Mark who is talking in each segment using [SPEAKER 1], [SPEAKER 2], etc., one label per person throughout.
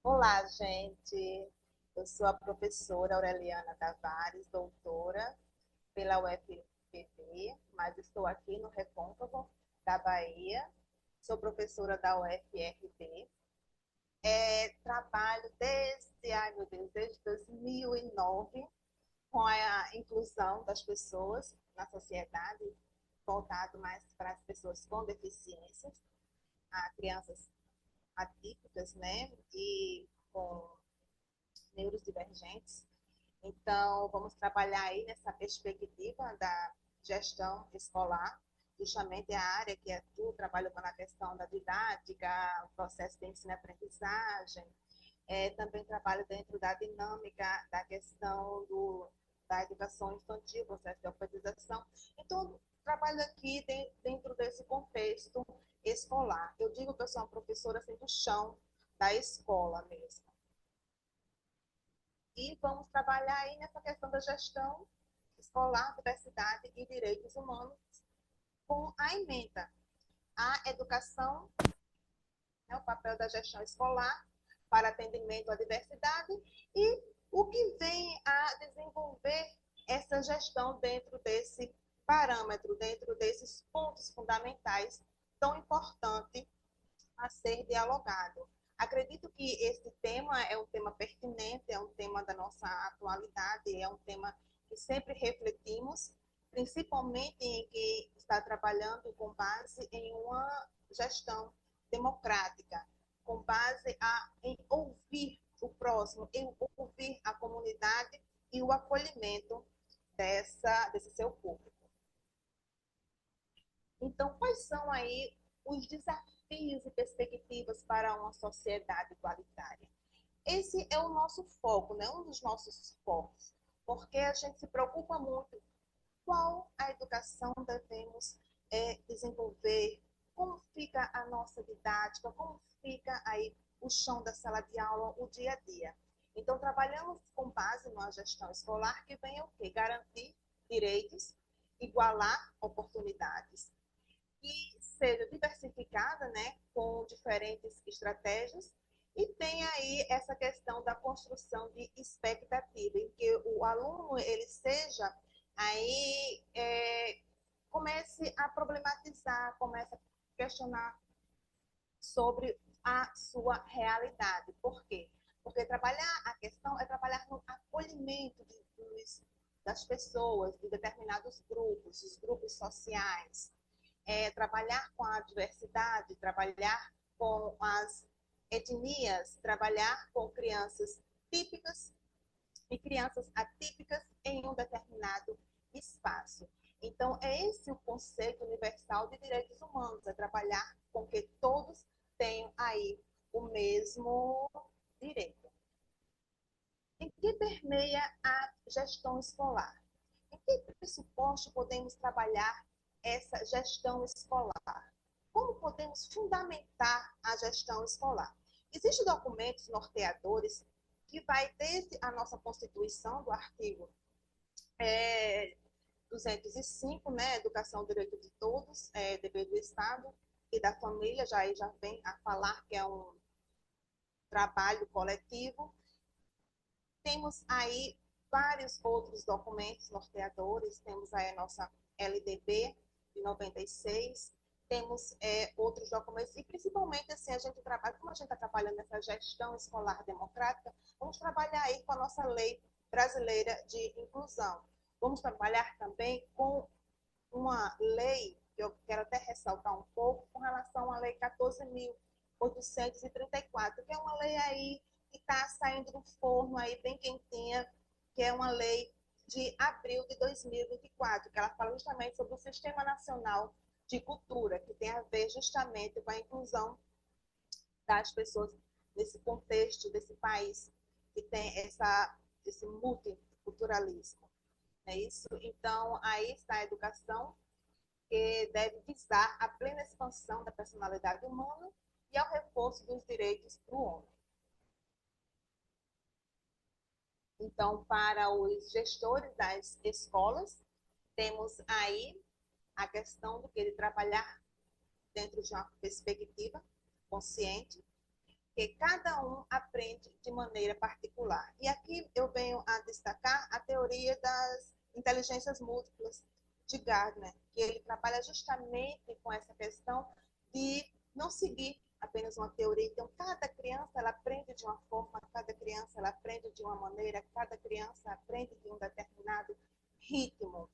[SPEAKER 1] Olá, gente. Eu sou a professora Aureliana Tavares, doutora pela UFPB, mas estou aqui no Recôncavo da Bahia. Sou professora da UFRB. Trabalho ai meu Deus, desde 2009 com a inclusão das pessoas na sociedade, voltado mais para as pessoas com deficiências, a crianças atípicas, né, e com neurodivergentes. Então, vamos trabalhar aí nessa perspectiva da gestão escolar, justamente a área que atuo, trabalho na questão da didática, o processo de ensino-aprendizagem, também trabalho dentro da dinâmica da questão da educação infantil, processo de alfabetização. Então, trabalho aqui dentro desse contexto escolar. Eu digo que eu sou uma professora assim, do chão da escola mesmo. E vamos trabalhar aí nessa questão da gestão escolar, diversidade e direitos humanos com a ementa. A educação, né, o papel da gestão escolar para atendimento à diversidade e o que vem a desenvolver essa gestão dentro desse parâmetro, dentro desses pontos fundamentais tão importantes a ser dialogado. Acredito que esse tema é um tema pertinente, é um tema da nossa atualidade, é um tema que sempre refletimos, principalmente em que está trabalhando com base em uma gestão democrática, com base em ouvir o próximo, em ouvir a comunidade e o acolhimento desse seu público. Então, quais são aí os desafios e perspectivas para uma sociedade igualitária? Esse é o nosso foco, né? Um dos nossos focos, porque a gente se preocupa muito qual a educação devemos desenvolver, como fica a nossa didática, como fica aí o chão da sala de aula, o dia a dia. Então, trabalhamos com base numa gestão escolar que vem o quê? Garantir direitos, igualar oportunidades, que seja diversificada, né, com diferentes estratégias, e tem aí essa questão da construção de expectativa, em que o aluno ele seja aí comece a problematizar, comece a questionar sobre a sua realidade. Por quê? Porque trabalhar a questão é trabalhar no acolhimento das pessoas, de determinados grupos, os grupos sociais, trabalhar com a diversidade, trabalhar com as etnias, trabalhar com crianças típicas e crianças atípicas em um determinado espaço. Então, é esse o conceito universal de direitos humanos, é trabalhar com que todos tenham aí o mesmo direito. Em que permeia a gestão escolar? Em que pressuposto podemos trabalhar essa gestão escolar? Como podemos fundamentar a gestão escolar? Existem documentos norteadores que vai desde a nossa Constituição, do artigo 205, né, Educação, Direito de Todos, dever do Estado e da família, já vem a falar que é um trabalho coletivo. Temos aí vários outros documentos norteadores, temos aí a nossa LDB de 96, temos outros documentos, e principalmente assim, a gente trabalha, como a gente está trabalhando nessa gestão escolar democrática, vamos trabalhar aí com a nossa lei brasileira de inclusão. Vamos trabalhar também com uma lei, que eu quero até ressaltar um pouco, com relação à lei 14.834, que é uma lei aí que está saindo do forno aí bem quentinha, que é uma lei de abril de 2024, que ela fala justamente sobre o Sistema Nacional de Cultura, que tem a ver justamente com a inclusão das pessoas nesse contexto desse país que tem esse multiculturalismo. É isso? Então, aí está a educação, que deve visar a plena expansão da personalidade humana e ao reforço dos direitos do homem. Então, para os gestores das escolas, temos aí a questão do que ele trabalhar dentro de uma perspectiva consciente porque cada um aprende de maneira particular. E aqui eu venho a destacar a teoria das inteligências múltiplas de Gardner, que ele trabalha justamente com essa questão de não seguir apenas uma teoria. Então, cada criança ela aprende de uma forma, cada criança ela aprende de uma maneira, cada criança aprende de um determinado ritmo.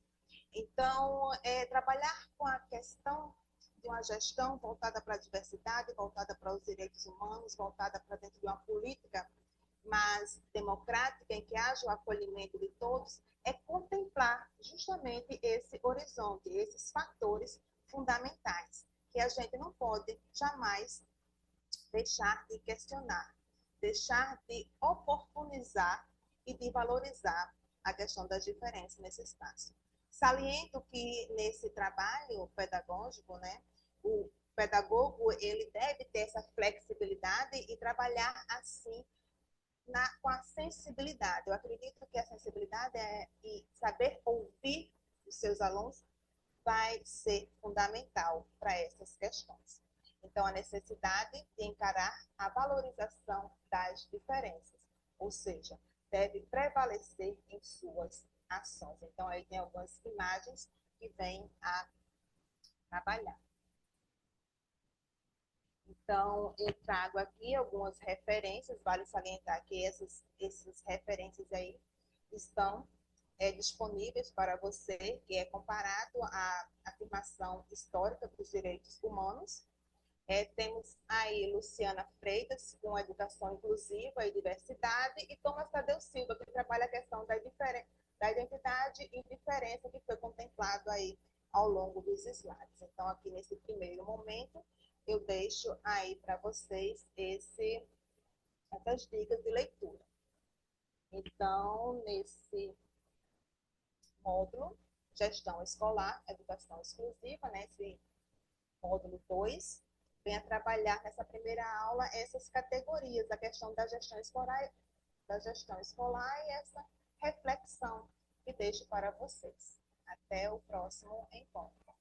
[SPEAKER 1] Então, trabalhar com a questão de uma gestão voltada para a diversidade, voltada para os direitos humanos, voltada para dentro de uma política mais democrática, em que haja o acolhimento de todos, é contemplar justamente esse horizonte, esses fatores fundamentais, que a gente não pode jamais deixar de questionar, deixar de oportunizar e de valorizar a questão das diferenças nesse espaço. Saliento que nesse trabalho pedagógico, né, o pedagogo ele deve ter essa flexibilidade e trabalhar assim com a sensibilidade. Eu acredito que a sensibilidade e saber ouvir os seus alunos vai ser fundamental para essas questões. Então, a necessidade de encarar a valorização das diferenças, ou seja, deve prevalecer em suas ações. Então, aí tem algumas imagens que vêm a trabalhar. Então, eu trago aqui algumas referências, vale salientar que essas referências aí estão disponíveis para você, que é comparado à afirmação histórica dos direitos humanos. Temos aí Luciana Freitas, com educação inclusiva e diversidade, e Thomas Tadeu Silva, que trabalha a questão da identidade e diferença, que foi contemplado aí ao longo dos slides. Então, aqui nesse primeiro momento, eu deixo aí para vocês essas dicas de leitura. Então, nesse módulo, gestão escolar, educação exclusiva, né, esse módulo 2, vem a trabalhar nessa primeira aula essas categorias, a questão da gestão escolar e essa reflexão que deixo para vocês. Até o próximo encontro.